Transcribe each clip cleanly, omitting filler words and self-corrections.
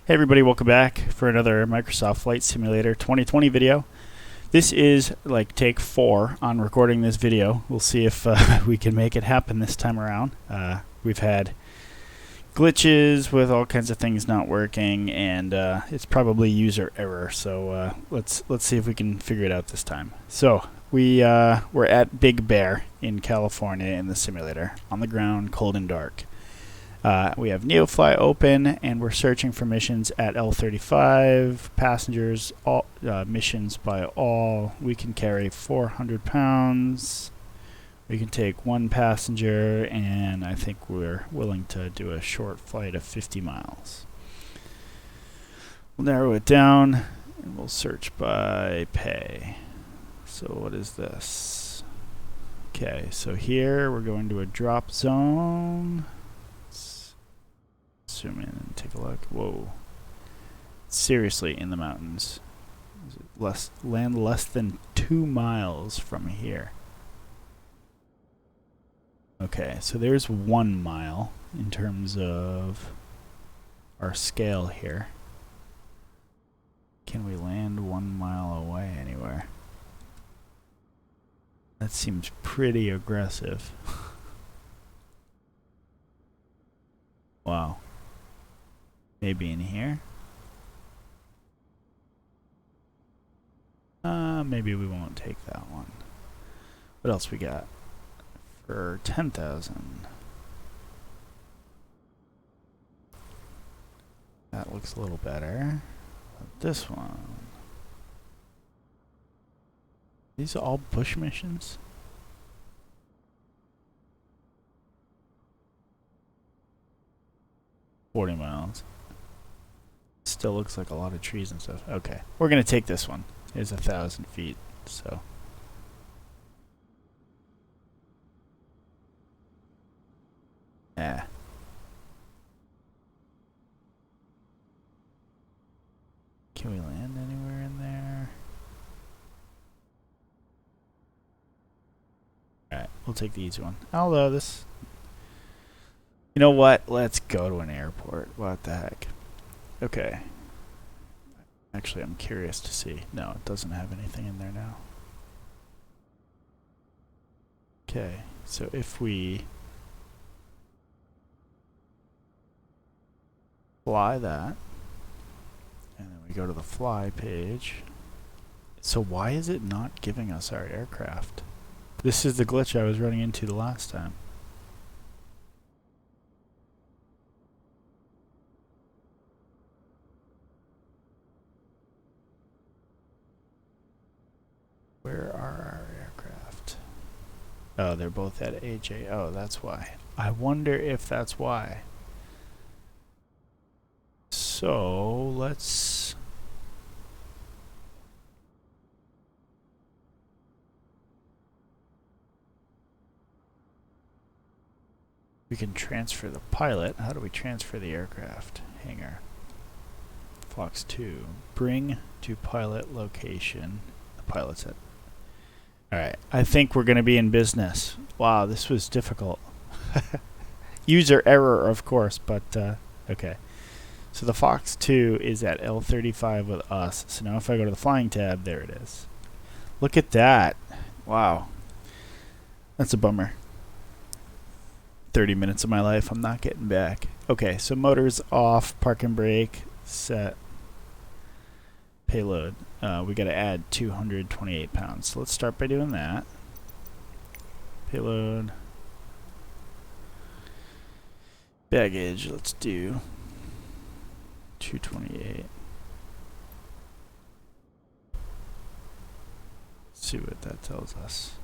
Hey everybody, welcome back for another Microsoft Flight Simulator 2020 video. This is like take 4 on recording this video. We'll see if we can make it happen this time around. We've had glitches with all kinds of things not working, and it's probably user error. So let's see if we can figure it out this time. So we're at Big Bear in California in the simulator, on the ground, cold and dark. We have NeoFly open, and we're searching for missions at L35. Passengers, all missions by all. We can carry 400 pounds. We can take 1 passenger, and I think we're willing to do a short flight of 50 miles. We'll narrow it down, and we'll search by pay. So what is this? Okay, so here we're going to a drop zone. Zoom in and take a look. Whoa. Seriously, in the mountains. Land less than 2 miles from here. Okay, so there's 1 mile in terms of our scale here. Can we land 1 mile away anywhere? That seems pretty aggressive. Wow. Maybe in here. Maybe we won't take that one. What else we got? For 10,000. That looks a little better. But this one. These are all bush missions? $40 miles. Still looks like a lot of trees and stuff. Okay, we're gonna take this one. It's 1,000 feet, so. Yeah. Can we land anywhere in there? Alright, we'll take the easy one. Although this... You know what? Let's go to an airport. What the heck? Okay. Actually, I'm curious to see. No, it doesn't have anything in there now. Okay, so if we fly that, and then we go to the fly page. So why is it not giving us our aircraft? This is the glitch I was running into the last time. Where are our aircraft? Oh, they're both at AJ. Oh, that's why. I wonder if that's why. So, let's... We can transfer the pilot. How do we transfer the aircraft? Hangar. Fox2. Bring to pilot location. The pilot's at... Alright, I think we're going to be in business. Wow, this was difficult. User error, of course, but okay. So the Fox2 is at L35 with us. So now if I go to the flying tab, there it is. Look at that. Wow. That's a bummer. 30 minutes of my life I'm not getting back. Okay, so motors off, park and brake, set. Payload. We got to add 228 pounds. So let's start by doing that. Payload. Baggage. Let's do 228. See what that tells us.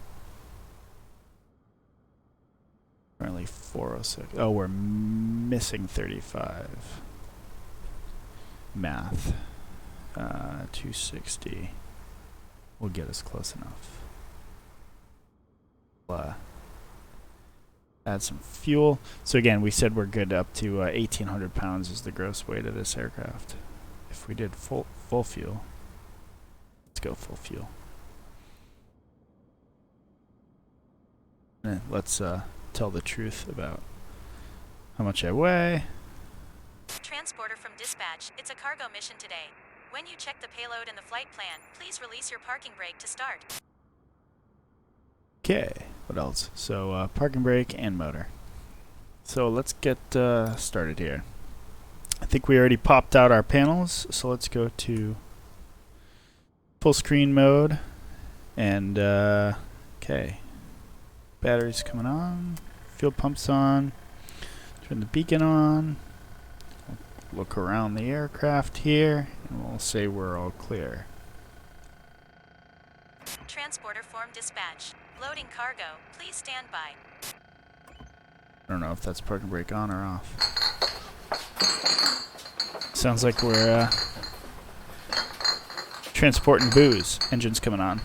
Currently 406. Oh, we're missing 35. Math. 260 will get us close enough. Add some fuel. So again, we said we're good up to 1,800 pounds is the gross weight of this aircraft. If we did full fuel, let's go full fuel. And let's tell the truth about how much I weigh. Transporter from dispatch, it's a cargo mission today. When you check the payload and the flight plan, please release your parking brake to start. Okay, what else? So parking brake and motor. So let's get started here. I think we already popped out our panels, so let's go to full screen mode. And okay, batteries coming on, fuel pumps on, turn the beacon on, look around the aircraft here, and we'll say we're all clear. Transporter form dispatch. Loading cargo. Please stand by. I don't know if that's parking brake on or off. Sounds like we're transporting booze. Engine's coming on.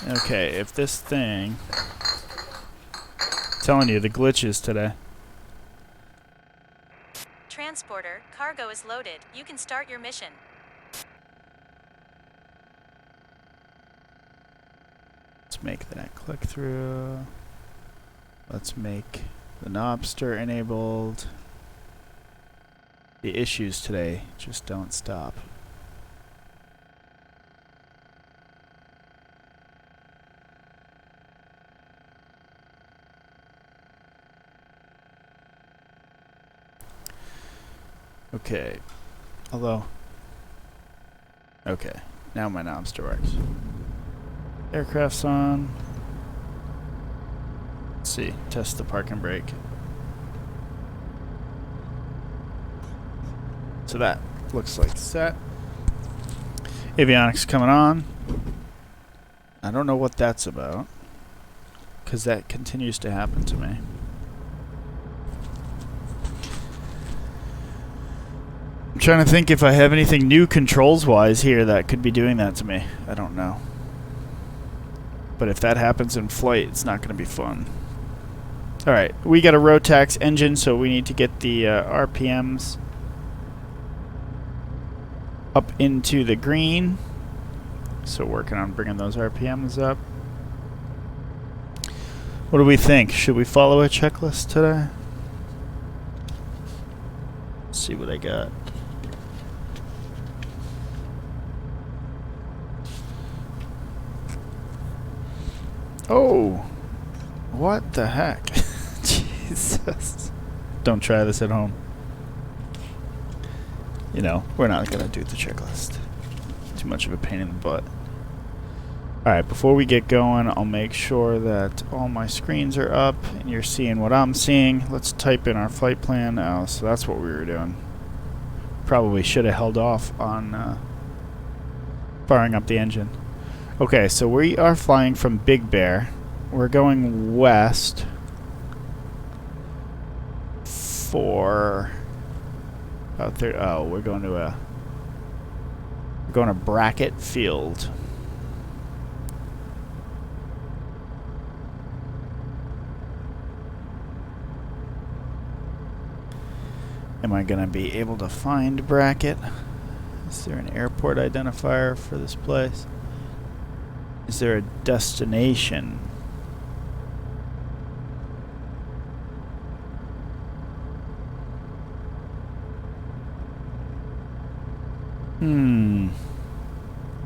Okay, if this thing... I'm telling you, the glitches today. Transporter, cargo is loaded. You can start your mission. Let's make that click through. Let's make the Knobster enabled. The issues today just don't stop. Okay, although, okay, now my Knobster works. Aircraft's on. Let's see, test the parking brake. So that looks like set. Avionics coming on. I don't know what that's about, because that continues to happen to me. I'm trying to think if I have anything new controls-wise here that could be doing that to me. I don't know. But if that happens in flight, it's not going to be fun. Alright, we got a Rotax engine, so we need to get the RPMs up into the green. So working on bringing those RPMs up. What do we think? Should we follow a checklist today? Let's see what I got. Oh, what the heck? Jesus. Don't try this at home. You know, we're not going to do the checklist. Too much of a pain in the butt. Alright, before we get going, I'll make sure that all my screens are up and you're seeing what I'm seeing. Let's type in our flight plan. Oh, so that's what we were doing. Probably should have held off on firing up the engine. Okay, so we are flying from Big Bear. We're going west for about 30. Oh, we're going to Brackett Field. Am I going to be able to find Brackett? Is there an airport identifier for this place? Is there a destination?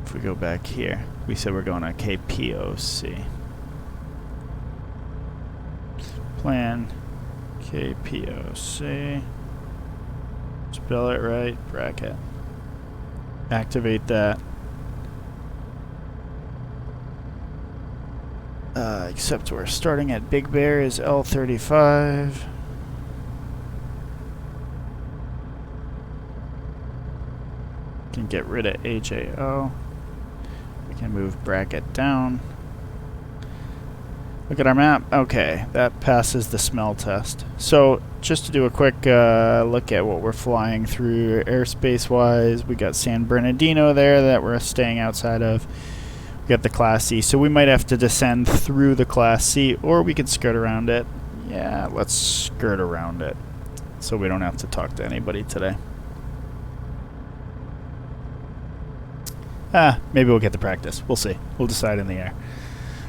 If we go back here, we said we're going to KPOC. Plan KPOC. Spell it right, Brackett. Activate that. Except we're starting at Big Bear is L35. Can get rid of AJO. We can move Brackett down. Look at our map. Okay, that passes the smell test. So just to do a quick look at what we're flying through airspace-wise, we got San Bernardino there that we're staying outside of. We got the Class C, so we might have to descend through the Class C, or we could skirt around it. Yeah, let's skirt around it, so we don't have to talk to anybody today. Maybe we'll get to practice. We'll see. We'll decide in the air.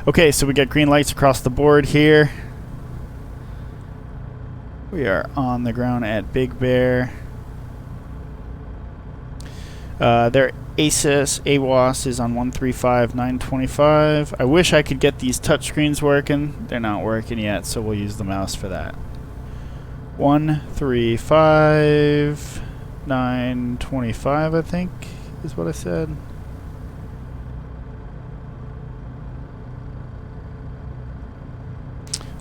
Okay, so we got green lights across the board here. We are on the ground at Big Bear. Their AWOS is on 135.925. I wish I could get these touchscreens working. They're not working yet, so we'll use the mouse for that. 135.925, I think, is what I said.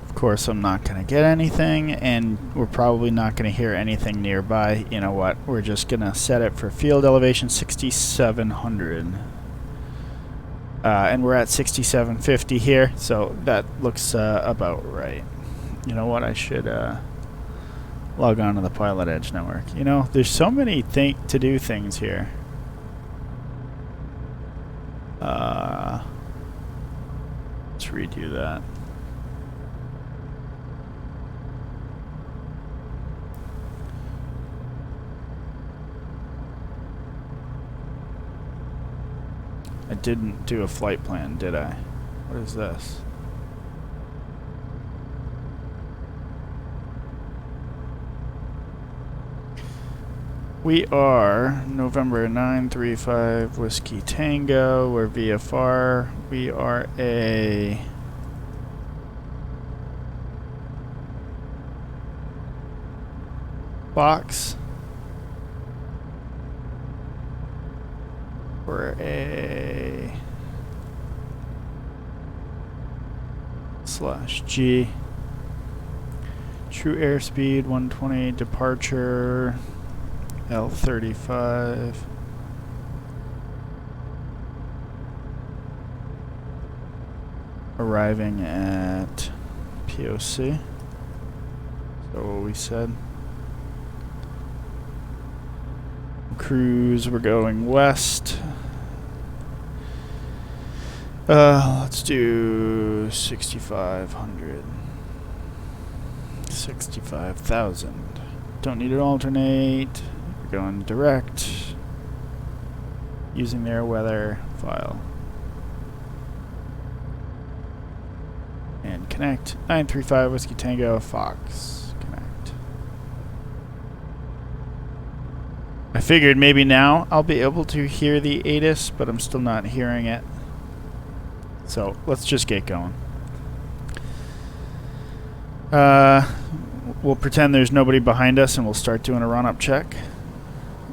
Of course, I'm not going to get anything, and we're probably not going to hear anything nearby. You know what? We're just going to set it for field elevation 6,700. And we're at 6,750 here, so that looks about right. You know what? I should log on to the PilotEdge network. You know, there's so many to-do things here. Let's redo that. I didn't do a flight plan, did I? What is this? We are November 935 Whiskey Tango. We're VFR. We are a Fox. We're a /G. True airspeed 120. Departure L35. Arriving at POC. Is that what we said? Cruise, we're going west. Let's do 6,500. 65,000. Don't need an alternate. We're going direct. Using their weather file. And connect. 935 Whiskey Tango Fox. Connect. I figured maybe now I'll be able to hear the ATIS, but I'm still not hearing it. So let's just get going. We'll pretend there's nobody behind us and we'll start doing a run-up check.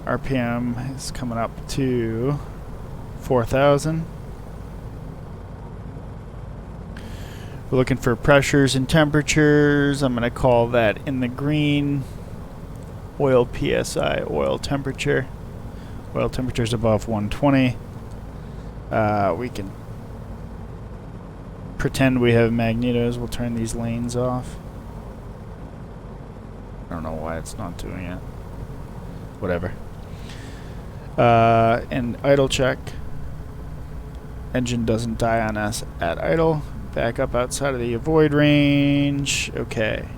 RPM is coming up to 4,000. We're looking for pressures and temperatures. I'm going to call that in the green. Oil PSI, oil temperature. Oil temperature is above 120. We can pretend we have magnetos. We'll turn these lanes off. I don't know why it's not doing it. Whatever. And idle check. Engine doesn't die on us at idle. Back up outside of the avoid range. Okay.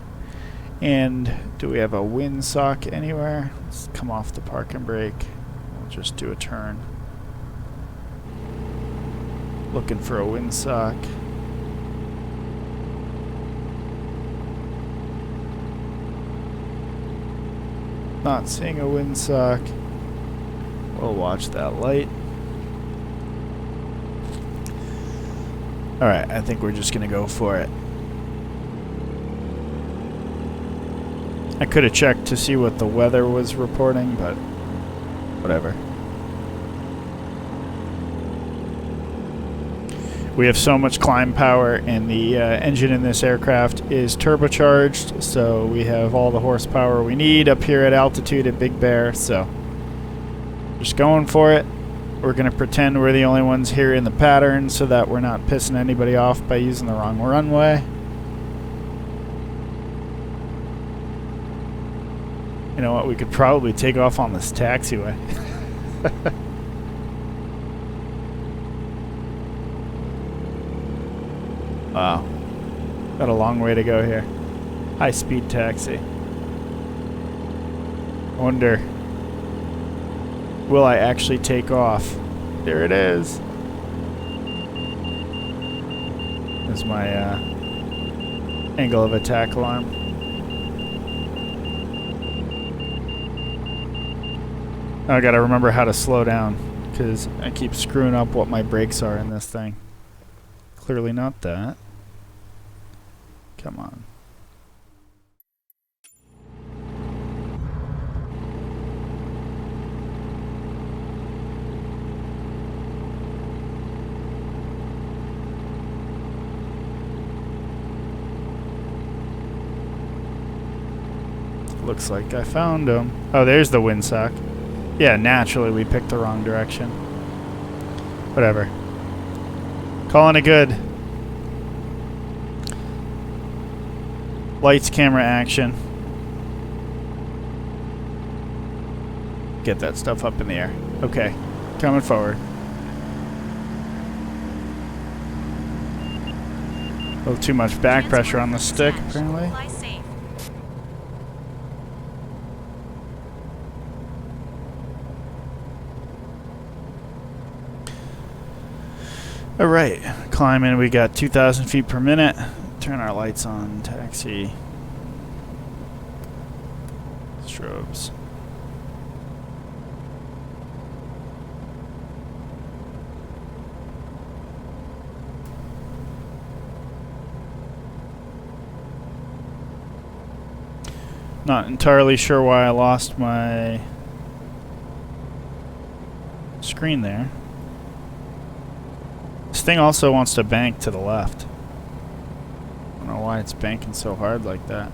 And do we have a windsock anywhere? Let's come off the parking brake. We'll just do a turn. Looking for a windsock. Not seeing a windsock. We'll watch that light. Alright, I think we're just gonna go for it. I could have checked to see what the weather was reporting, but whatever. We have so much climb power, and the engine in this aircraft is turbocharged, so we have all the horsepower we need up here at altitude at Big Bear, so just going for it. We're going to pretend we're the only ones here in the pattern so that we're not pissing anybody off by using the wrong runway. You know what, we could probably take off on this taxiway. Wow. Got a long way to go here. High-speed taxi. I wonder, will I actually take off? There it is. There's my angle of attack alarm. I gotta remember how to slow down, because I keep screwing up what my brakes are in this thing. Clearly not that. Come on. Looks like I found him. Oh, there's the windsock. Yeah, naturally we picked the wrong direction. Whatever. Calling it good. Lights, camera, action. Get that stuff up in the air. Okay, coming forward. A little too much back pressure on the stick, apparently. Alright, climbing, we got 2,000 feet per minute. Turn our lights on, taxi. Strobes. Not entirely sure why I lost my screen there. This thing also wants to bank to the left. I don't know why it's banking so hard like that.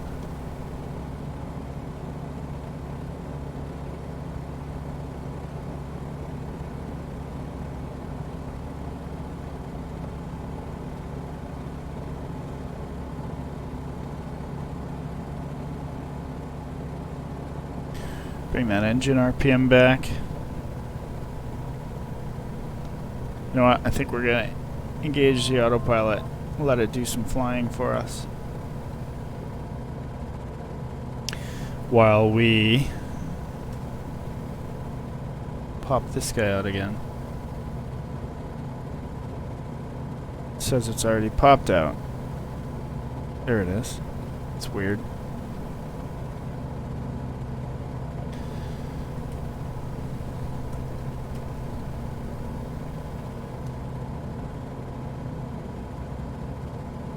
Bring that engine RPM back. You know what? I think we're going to engage the autopilot. Let it do some flying for us. While we pop this guy out again. It says it's already popped out. There it is. It's weird.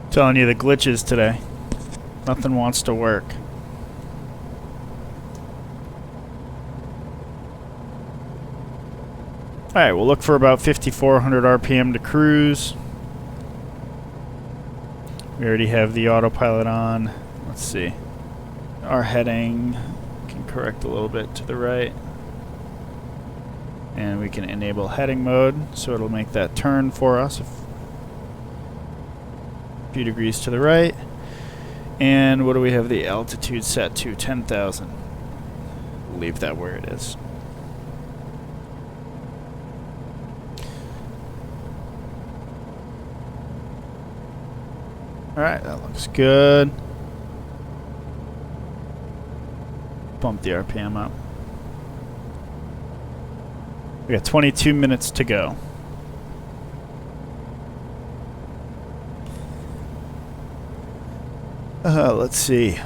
Telling you the glitches today. Nothing wants to work. Alright, we'll look for about 5,400 RPM to cruise. We already have the autopilot on. Let's see. Our heading can correct a little bit to the right. And we can enable heading mode, so it'll make that turn for us. Few degrees to the right. And what do we have the altitude set to? 10,000. Leave that where it is. Alright, that looks good. Bump the RPM up. We got 22 minutes to go. Let's see.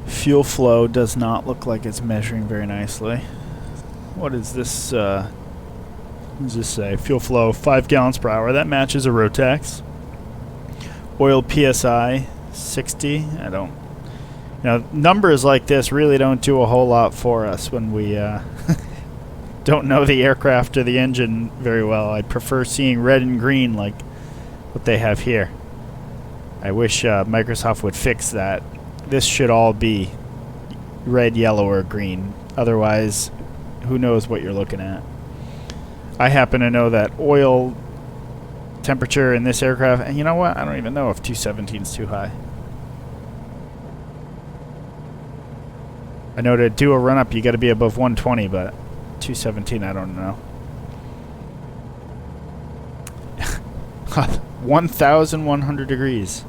Fuel flow does not look like it's measuring very nicely. What is this? What does this say? Fuel flow 5 gallons per hour. That matches a Rotax. Oil PSI 60. I don't. You know, numbers like this really don't do a whole lot for us when we don't know the aircraft or the engine very well. I prefer seeing red and green like what they have here. I wish Microsoft would fix that. This should all be red, yellow, or green. Otherwise, who knows what you're looking at. I happen to know that oil temperature in this aircraft, and you know what? I don't even know if 217 is too high. I know to do a run-up you got to be above 120, but 217 I don't know. 1,100 degrees.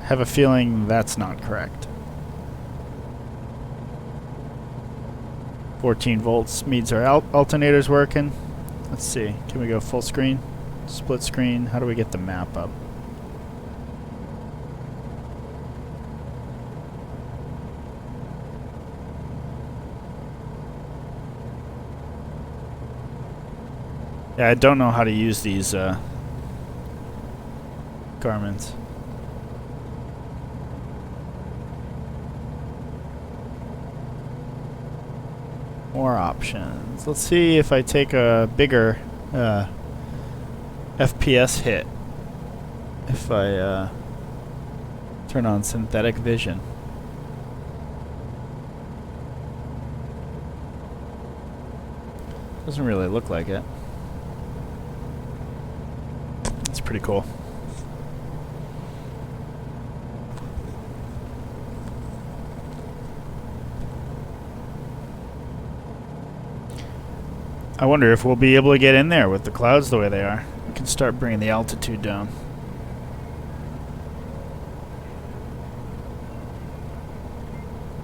I have a feeling that's not correct. 14 volts means our alternator's working. Let's see. Can we go full screen? Split screen? How do we get the map up? Yeah, I don't know how to use these Garmin's. More options. Let's see if I take a bigger FPS hit if I turn on synthetic vision. Doesn't really look like it. It's pretty cool. I wonder if we'll be able to get in there with the clouds the way they are. We can start bringing the altitude down.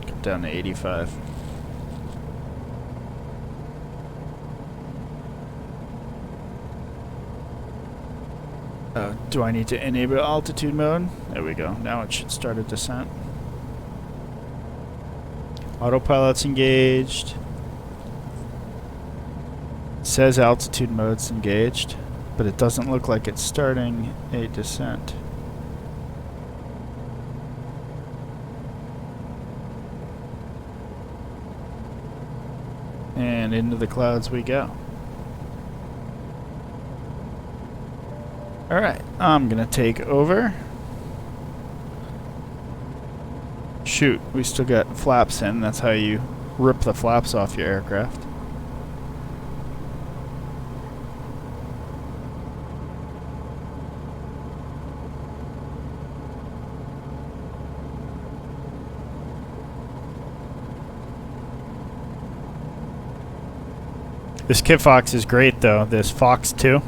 Come down to 85. Do I need to enable altitude mode? There we go. Now it should start a descent. Autopilot's engaged. It says altitude mode's engaged, but it doesn't look like it's starting a descent. And into the clouds we go. Alright, I'm gonna take over. Shoot, we still got flaps in. That's how you rip the flaps off your aircraft. This Kit Fox is great though, this Fox2.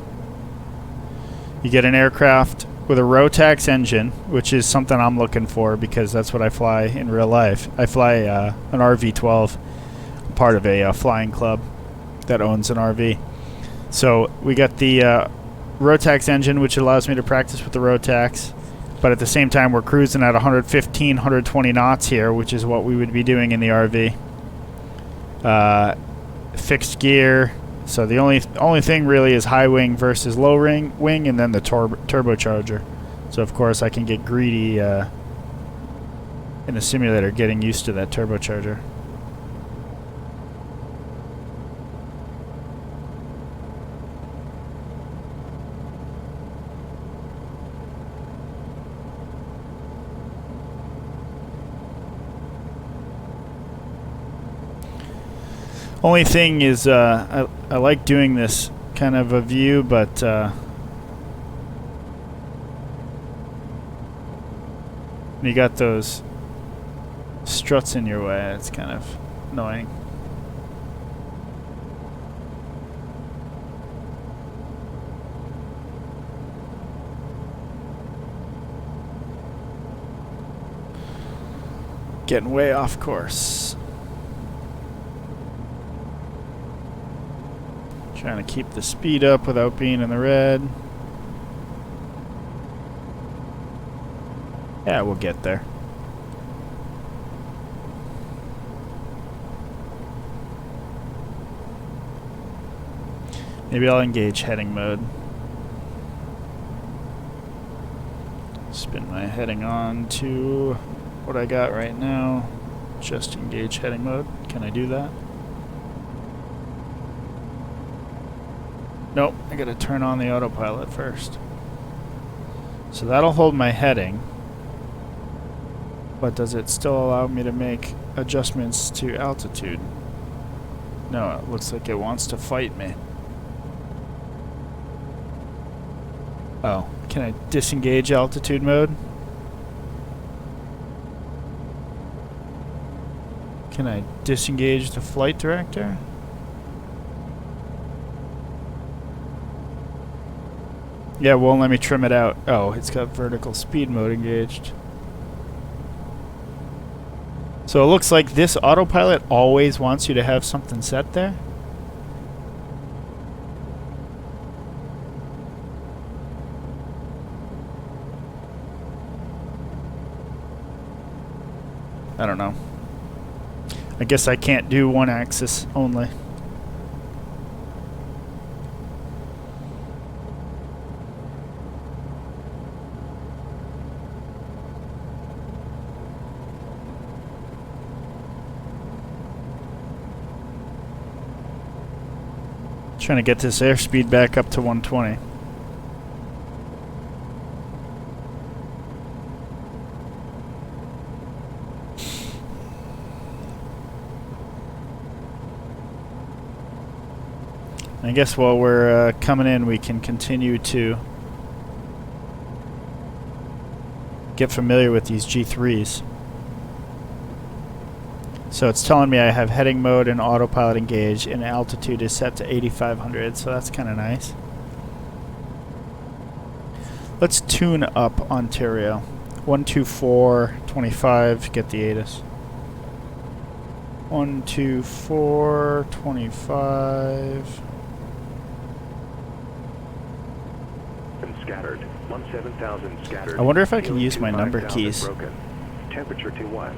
You get an aircraft with a Rotax engine, which is something I'm looking for because that's what I fly in real life. I fly an RV-12, part of a flying club that owns an RV. So we got the Rotax engine, which allows me to practice with the Rotax, but at the same time we're cruising at 115, 120 knots here, which is what we would be doing in the RV. Fixed gear. So the only thing really is high wing versus low wing, and then the turbocharger. So of course I can get greedy in the simulator, getting used to that turbocharger. Only thing is, I like doing this kind of a view, but you got those struts in your way. It's kind of annoying. Getting way off course. Trying to keep the speed up without being in the red. Yeah, we'll get there. Maybe I'll engage heading mode. Spin my heading on to what I got right now. Just engage heading mode. Can I do that? Nope, I gotta turn on the autopilot first. So that'll hold my heading. But does it still allow me to make adjustments to altitude? No, it looks like it wants to fight me. Oh, can I disengage altitude mode? Can I disengage the flight director? Yeah, won't let me trim it out. Oh, it's got vertical speed mode engaged. So it looks like this autopilot always wants you to have something set there. I don't know. I guess I can't do one axis only. Trying to get this airspeed back up to 120. I guess while we're coming in, we can continue to get familiar with these G3s. So it's telling me I have heading mode and autopilot engaged, and altitude is set to 8,500, so that's kind of nice. Let's tune up Ontario. 124.25, get the ATIS. 124.25. Scattered. 17,000 scattered. I wonder if I can use my number keys. Broken. Temperature 21.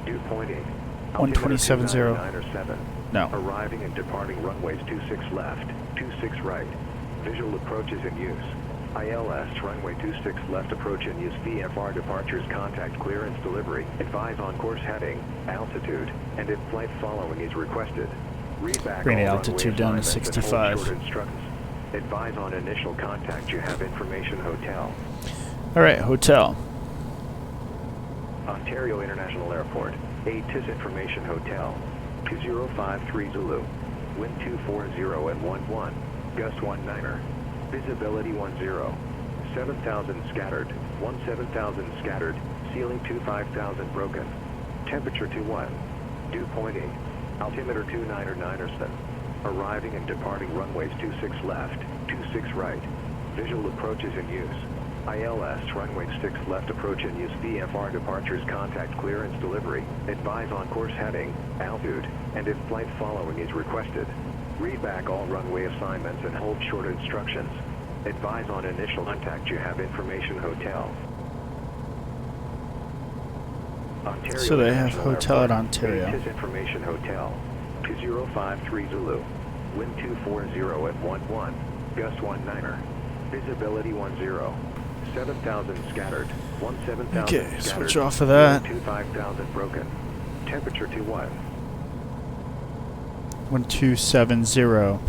Dew pointing. 127.0. No. Arriving and departing runways 26 left, 26 right. Visual approaches in use. ILS runway 26 left approach in use. VFR departures contact clearance delivery. Advise on course heading, altitude, and if flight following is requested. Read back Bring the all altitude runway down to assignments and 65. hold short instructions. Advise on initial contact. You have information hotel. Alright, hotel. Ontario International Airport. ATIS Information Hotel. 2053 Zulu. Wind 240 at 11. Gust 19er. Visibility 10. 7,000 scattered. 17,000 scattered. Ceiling 25,000 broken. Temperature 21. Dew pointing. Altimeter 299er. Arriving and departing runways 26 left, 26 right. Visual approaches in use. ILS runway 6 left approach in use. VFR departures contact clearance delivery. Advise on course heading, altitude, and if flight following is requested. Read back all runway assignments and hold short instructions. Advise on initial contact. You have information hotel. Ontario So they have International hotel at Airport. Ontario. ATIS Information Hotel. 2053 Zulu. Wind 240 at 11. Gust 19er. Visibility 10. 7,000 scattered. 17,000 Okay, scattered. switch off of that. 25,000 broken. Temperature 21. 1270.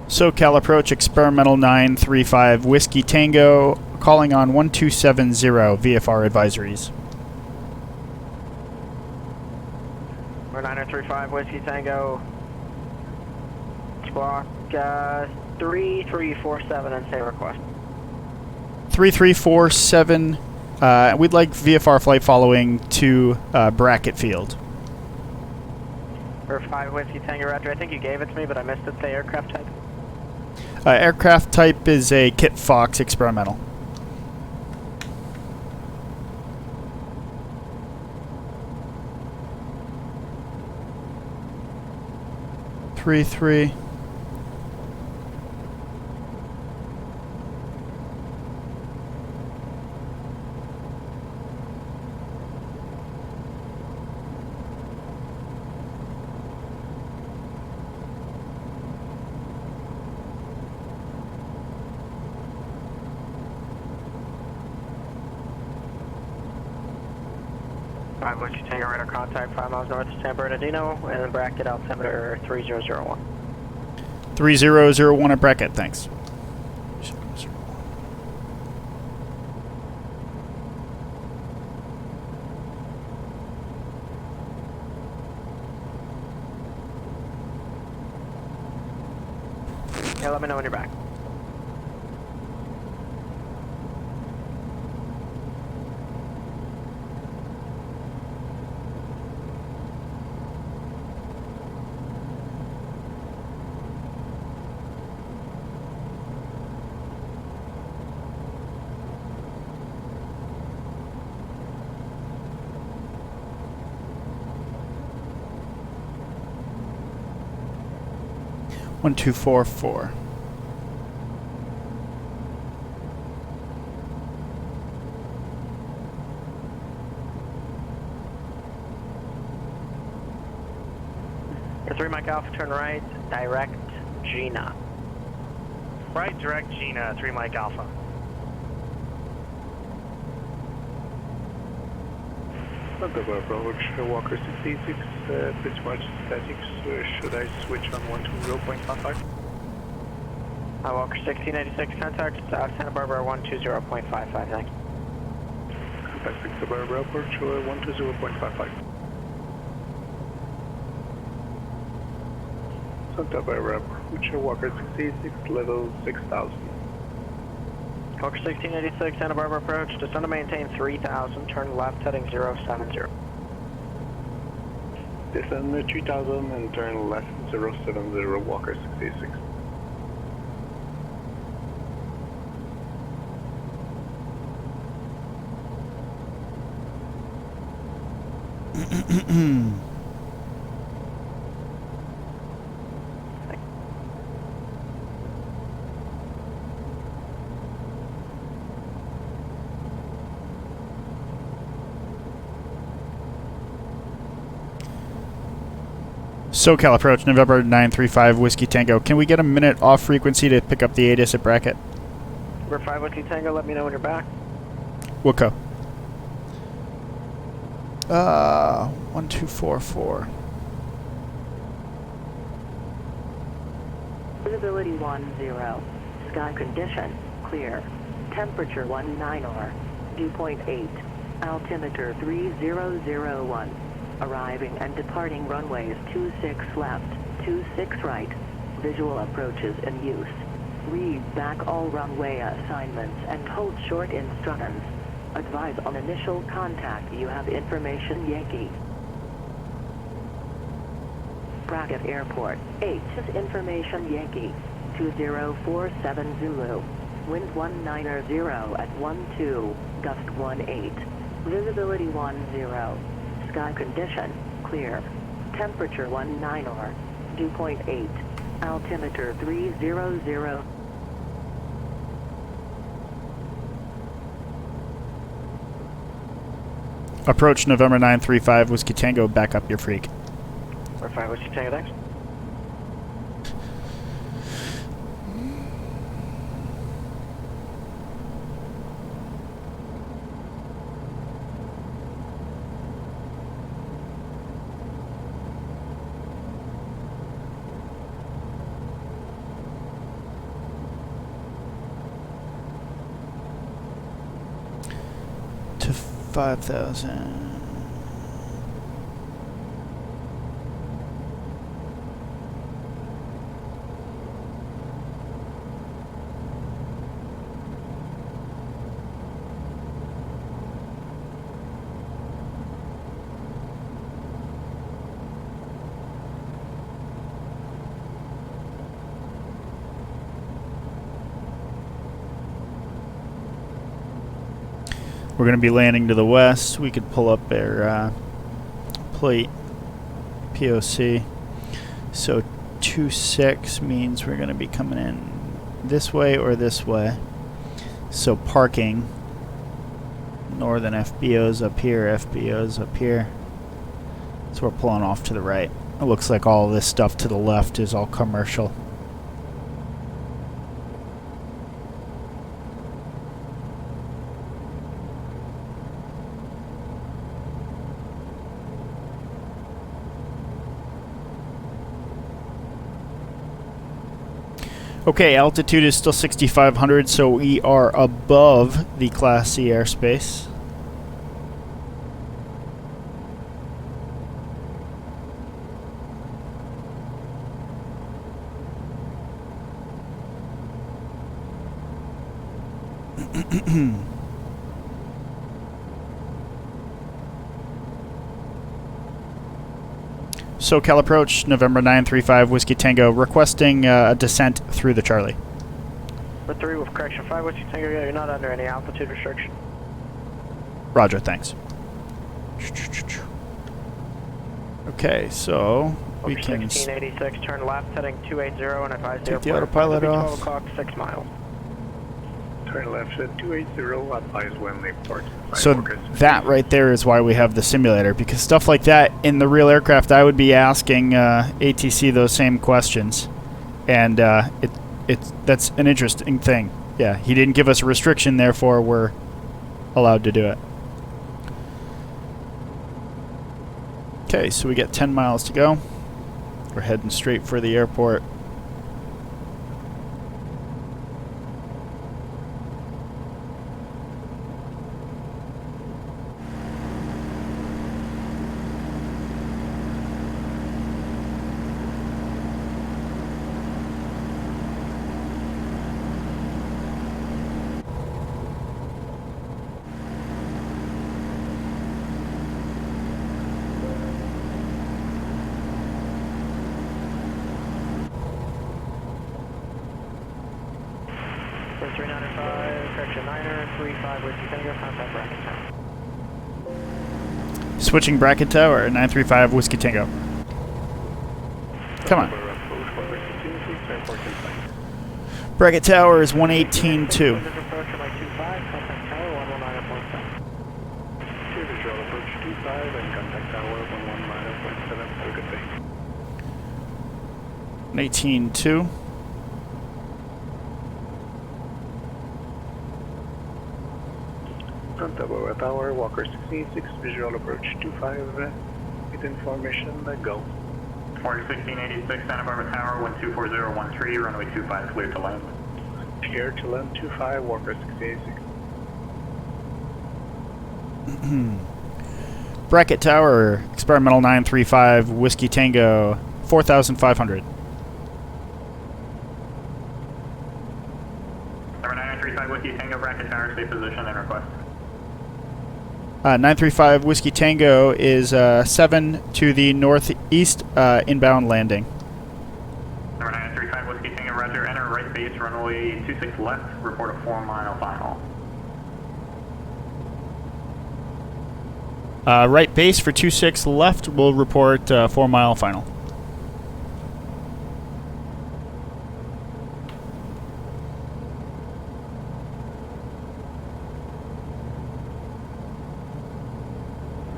SoCal approach experimental 935 Whiskey Tango calling on 1270 VFR advisories. We're 935 Whiskey Tango. Squawk 3347 and say request. 3347. We'd like VFR flight following to Brackett Field. We're 5 Whiskey Tango Roger. I think you gave it to me, but I missed it. The aircraft type. Aircraft type is a Kit Fox experimental. Three. Whiskey Tango radar contact 5 miles north of San Bernardino and Brackett altimeter 3001. 3001 at Brackett, thanks. Yeah, let me know when you're back. One, 2, 4, 4. Your 3 Mike Alpha, turn right, direct Gina. Right, direct Gina, 3 Mike Alpha. Santa Barbara, Walker 66, pretty much statics. Should I switch on 120.55? Walker 1686, contact Santa Barbara 120.55, thanks. Contact Santa Barbara, approach 120.55. Santa Barbara, approach Walker 66, level 6000. Walker 1686, Santa Barbara approach, descend to maintain 3000, turn left heading 070. Descend 3000 and turn left 070, Walker 66. SoCal approach, November 935, Whiskey Tango. Can we get a minute off frequency to pick up the ATIS at Brackett? Number 5 Whiskey Tango, let me know when you're back. Wilco. 1244. Visibility 10. Sky condition clear. Temperature 19 dew point 8. Altimeter 3001. Arriving and departing runways 26 left, 26 right. Visual approaches in use. Read back all runway assignments and hold short instructions. Advise on initial contact. You have information Yankee. Brackett Airport. H is information Yankee. 2047 Zulu. Wind 190 at 12, gust 18. Visibility 10. Sky condition clear. Temperature 19, dew point 8. Altimeter 300. Approach November 935, Whiskey Tango, back up your freak. Number 5 Whiskey Tango, thanks. To 5,000. We're going to be landing to the west. We could pull up our plate POC. So 26 means we're going to be coming in this way or this way. So parking. Northern FBO's up here, FBO's up here. So we're pulling off to the right. It looks like all this stuff to the left is all commercial. Okay, altitude is still 6,500, so we are above the Class C airspace. SoCal approach, November 935, Whiskey Tango, requesting a descent through the Charlie. Number 3 with correction 5 Whiskey Tango, you're not under any altitude restriction. Roger, thanks. Okay, so we can 1686, turn left heading 280 and advise take the autopilot off. 12 o'clock, 6 miles. Turn left at 280, advise when they port. So that right there is why we have the simulator, because stuff like that in the real aircraft, I would be asking ATC those same questions, and that's an interesting thing. Yeah, he didn't give us a restriction, therefore we're allowed to do it. Okay, so we got 10 miles to go. We're heading straight for the airport. For 395, correction 9er, 35 Whiskey Tango, contact Brackett Tower. Switching Brackett Tower, 935 Whiskey Tango. Come on. Brackett Tower is 118.2. Approach runway 25, contact Tower 119.7. Visual approach 25 and contact tower 119.7. Have a good day. 118.2. Contact Tower, Walker 66, visual approach 25, with information, go. Walker 1686, Santa Barbara Tower, 124013, runway 25, clear to land. Clear to land 25, Walker 686. Brackett Tower, experimental 935 Whiskey Tango, 4,500. Number 935 Whiskey Tango, Brackett Tower, stay position and request. 935 Whiskey Tango is 7 to the northeast, inbound landing. Number 935 Whiskey Tango, roger, enter right base, runway 26 left, report a 4-mile final. Right base for 26 left will report 4-mile final.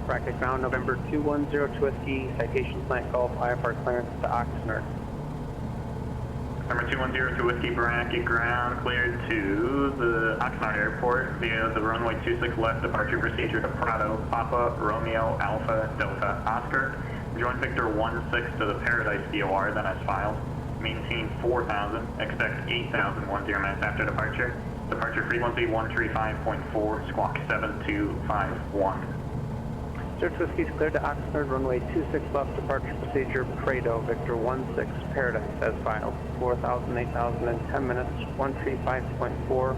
Brackett ground, November 210 Whiskey, citation plant golf, IFR clearance to Oxnard. Number 210 Whiskey, Brackett ground, cleared to the Oxnard Airport via the runway 26 left departure procedure to Prado, Papa, Romeo, Alpha, Delta, Oscar. Join Victor 16 to the Paradise DOR, then as filed. Maintain 4,000, expect 8,010 minutes after departure. Departure frequency 135.4, squawk 7251. Search Whiskey's cleared to Oxnard, runway 26 left, departure procedure, Prado, Victor 16, Paradise, as filed. 4,000, 8,000 and 10 minutes, 135.4,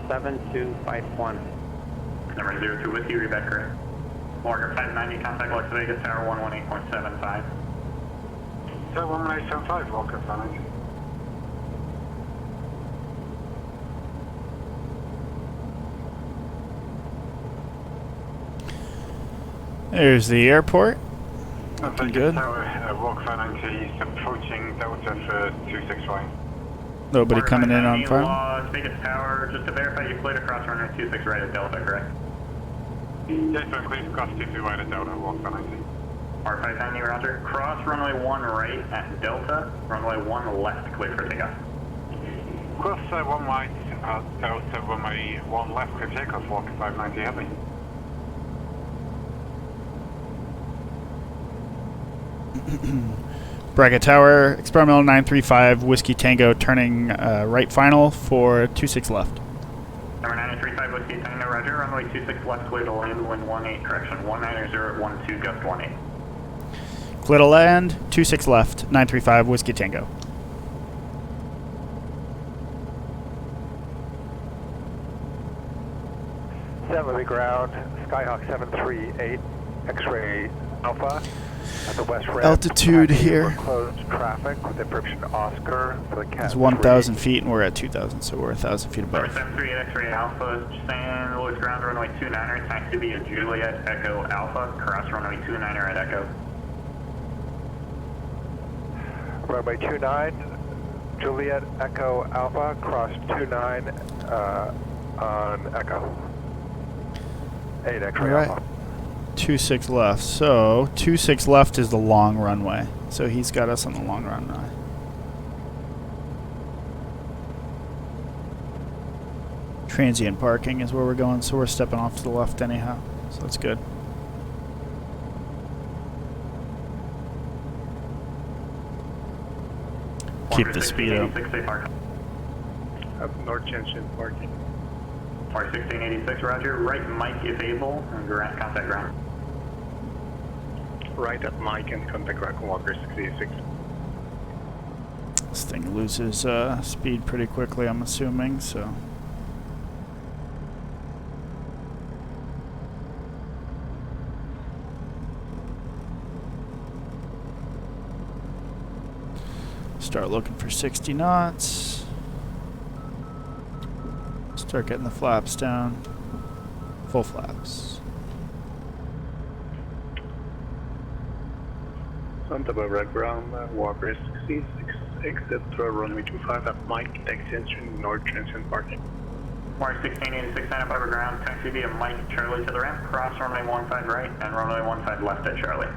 7251. Number 02 Whiskey, read correct. Walker 590, contact Las Vegas Tower 118.75. Tower 11875, Walker 590. There's the airport. Looking good. Tower, Walker 590, approaching Delta for 265. Nobody Walker coming in on 590, fire. Las Vegas Tower, just to verify you cleared across runway 26 right at Delta, correct? Yes, sir, clear across 22 right at Delta, Walker 590. Walker 590, roger. Cross runway 1 right at Delta, runway 1 left, clear for takeoff. Cross 1 right at Delta, runway 1 left, clear for takeoff, Walker 590 heavy. Brackett Tower, experimental 935 Whiskey Tango, turning right final for 26 left. Number 935 Whiskey Tango, roger. Runway 26 left, clear to land, wind 18, correction, 190 at 12, gust 18. Clear to land, 26 left, 935 Whiskey Tango. Seven ground, Skyhawk 738, X-ray Alpha. At the west ramp, Altitude here closed traffic with encryption Oscar for the Cat is 1,000 feet, and we're at 2,000, so we're 1,000 feet Number above. 738 X-ray Alpha, stand Lewis ground, runway 29er, taxi via Juliet Echo Alpha, cross runway 29er at Echo. Runway 29, Juliet Echo Alpha, cross 29 on Echo. 8 X-ray Alright. Alpha. 26 left, so 26 left is the long runway, so he's got us on the long runway. Transient parking is where we're going, so we're stepping off to the left anyhow, so that's good. keep the speed up. 1686, safe park. Up North Junction parking. Or 1686, roger. Right Mike if able, and contact ground. Right at Mike and contact ground Walker 66. This thing loses speed pretty quickly, I'm assuming, so. Start looking for 60 knots. Start getting the flaps down. Full flaps. Santa Barbara ground, Walker 66, exit through runway 25 at Mike, extension North Junction parking. Mark 1686, Santa Barbara ground, taxi via Mike, Charlie to the ramp, cross runway 15 right, and runway 15 left at Charlie.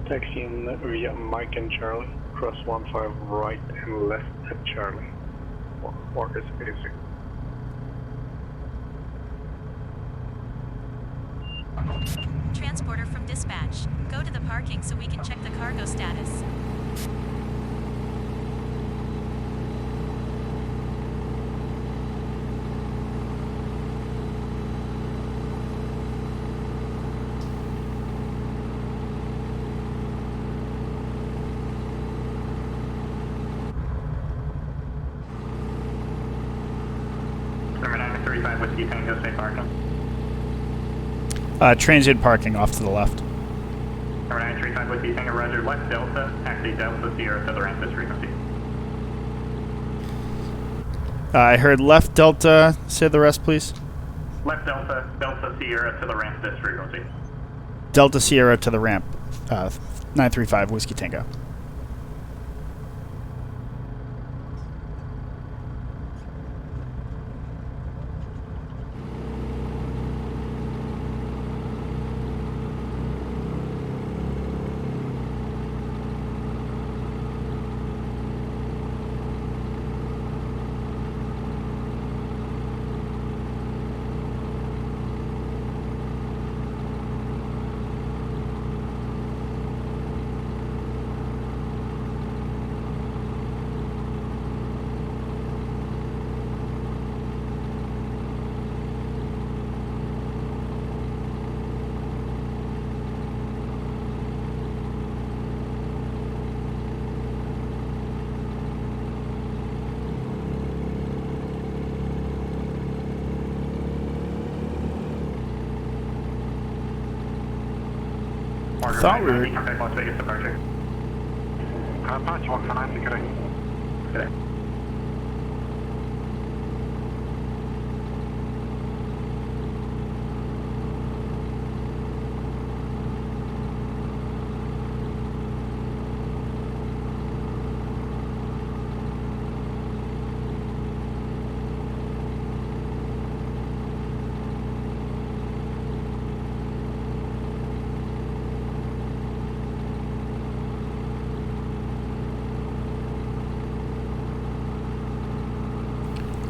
Taxiing via Mike and Charlie, cross 15 right and left at Charlie. Walker 66. Transporter from dispatch. Go to the parking so we can check the cargo status. Number 935 Whiskey Tango, safe parking. Transient parking off to the left. Number 935 Whiskey Tango, roger. Left Delta, taxi Delta Sierra to the ramp this frequency. I heard left Delta. Say the rest, please. Left Delta, Delta Sierra to the ramp this frequency. Delta Sierra to the ramp. 935 Whiskey Tango. Order Thought we 990, were- contact Las Vegas departure. Patch 190, good day. Good day.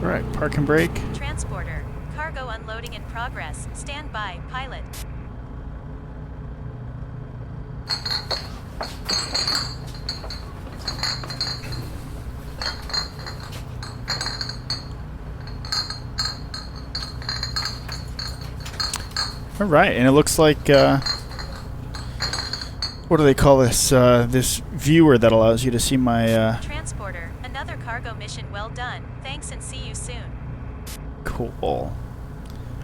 All right, park and brake. Transporter. Cargo unloading in progress. Stand by, pilot. All right, and it looks like what do they call this? This viewer that allows you to see my. Transporter. Another cargo mission well done. Thanks and see you soon. Cool. All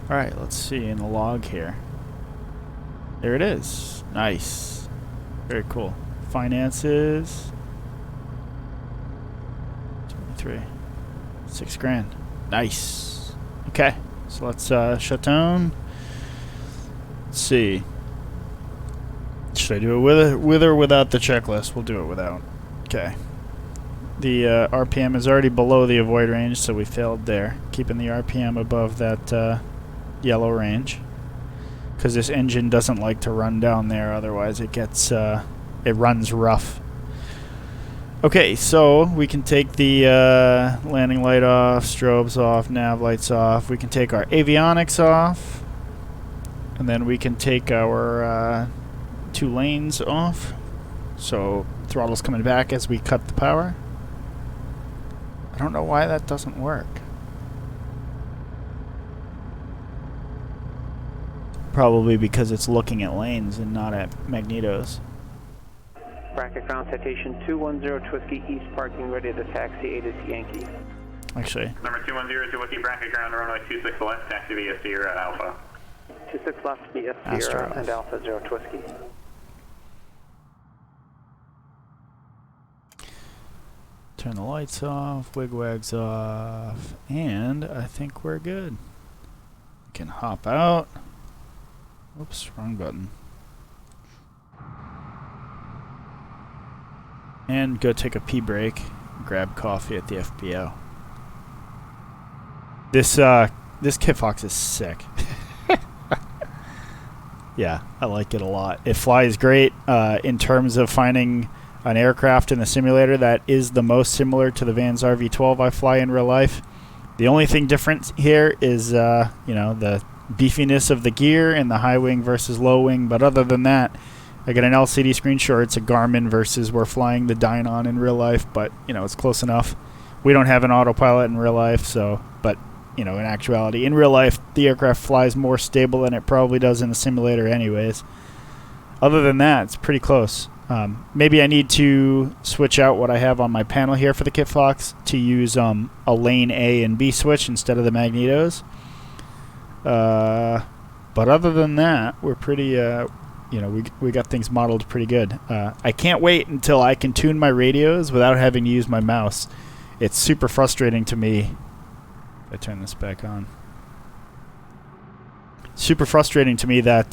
right, let's see in the log here. There it is. Nice. Very cool. Finances. 23. $6,000. Nice. Okay, so let's shut down. Let's see. Should I do it with or without the checklist? We'll do it without. Okay. The RPM is already below the avoid range, so we failed there. Keeping the RPM above that yellow range. Because this engine doesn't like to run down there, otherwise it gets, it runs rough. Okay, so we can take the landing light off, strobes off, nav lights off. We can take our avionics off. And then we can take our 2 lanes off. So Throttle's coming back as we cut the power. I don't know why that doesn't work. Probably because it's looking at lanes and not at magnetos. Brackett ground citation 210 Whiskey East parking ready to taxi 8 is Yankee. Actually. Number 210 to Whiskey Brackett ground runway 26 left, taxi via Sierra Alpha. 26 left via Sierra and Alpha 0 Whiskey. Turn the lights off, wigwags off, and I think we're good. We can hop out. Oops, wrong button. And go take a pee break, grab coffee at the FBO. This Kit Fox is sick. Yeah, I like it a lot. It flies great in terms of finding an aircraft in the simulator that is the most similar to the Vanzar V12 I fly in real life. The only thing different here is, the beefiness of the gear and the high wing versus low wing. But other than that, I got an LCD screen. Sure, it's a Garmin versus we're flying the Dynon in real life, but, it's close enough. We don't have an autopilot in real life, so, but, in actuality, in real life, the aircraft flies more stable than it probably does in the simulator anyways. Other than that, it's pretty close. Maybe I need to switch out what I have on my panel here for the Kit Fox to use a lane A and B switch instead of the magnetos. But other than that, we're pretty, we got things modeled pretty good. I can't wait until I can tune my radios without having to use my mouse. It's super frustrating to me. If I turn this back on. Super frustrating to me that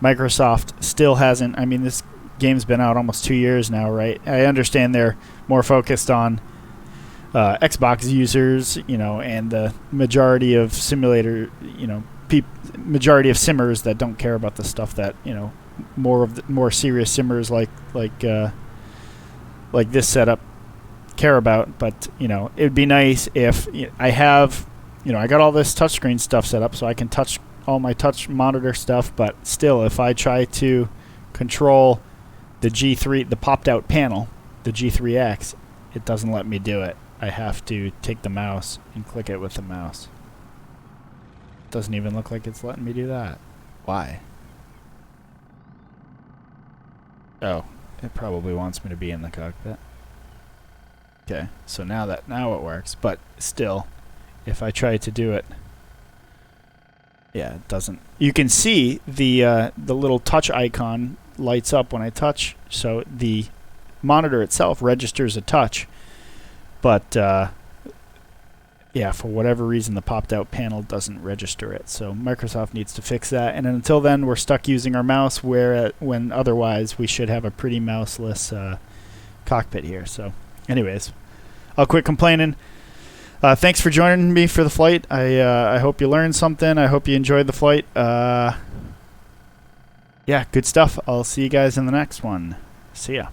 Microsoft still hasn't, this game's been out almost 2 years now, right? I understand they're more focused on Xbox users, and the majority of simulator, majority of simmers that don't care about the stuff that, more serious simmers like this setup care about. But, it'd be nice if I have, I got all this touchscreen stuff set up so I can touch all my touch monitor stuff, but still, if I try to control the G3, the popped out panel, the G3X, it doesn't let me do it. I have to take the mouse and click it with the mouse. Doesn't even look like it's letting me do that. Why? Oh, it probably wants me to be in the cockpit. Okay, so now it works, but still, if I try to do it, yeah, it doesn't. You can see the little touch icon lights up when I touch, so the monitor itself registers a touch, but yeah, for whatever reason the popped out panel doesn't register it. So Microsoft needs to fix that, and until then we're stuck using our mouse, when otherwise we should have a pretty mouseless cockpit here. So anyways, I'll quit complaining. Thanks for joining me for the flight. I hope you learned something. I hope you enjoyed the flight. Yeah, good stuff. I'll see you guys in the next one. See ya.